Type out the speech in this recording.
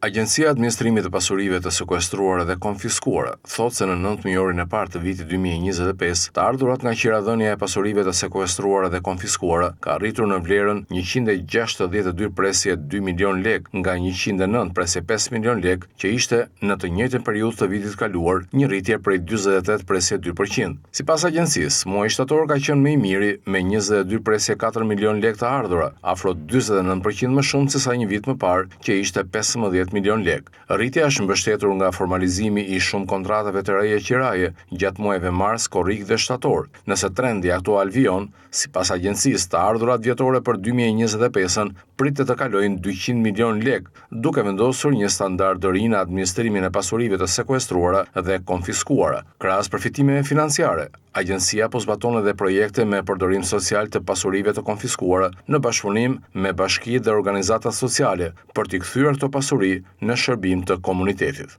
Agjencia e Administrimit të Pasurive të Sekuestruara dhe Konfiskuara thotë se në 9 mujorin e parë të vitit 2025, të ardhurat nga qiradhënia e pasurive të sekuestruara dhe konfiskuara ka arritur në vlerën 162 presje 2 milion lek nga 109 presje 5 milion lek që ishte në të njëjtën periudhë të vitit kaluar, një rritje prej 48 presje 2%. Sipas agjencisë, muaji shtator ka qenë më i miri me 22 presje 4 milion lek të ardhura, afro 49% më shumë se sa një vit më parë që ishte 15 milion lek. Rritja është mbështetur nga formalizimi i shumë kontratave të reja qiraje gjatë muajve mars, korrik dhe shtator. Nëse trendi aktual vijon, sipas agjencisë, të ardhurat vjetore për 2025-ën pritet të kalojnë 200 milion lek, duke vendosur një standard të ri në administrimin e pasurive të sekuestruara dhe konfiskuara. Krahas përfitimeve financiare, agjencia po zbaton edhe projekte me përdorim social të pasurive të konfiskuara në bashkëpunim me bashkitë dhe organizata sociale për t'i kthyer këto pasuri në shërbim të komunitetit.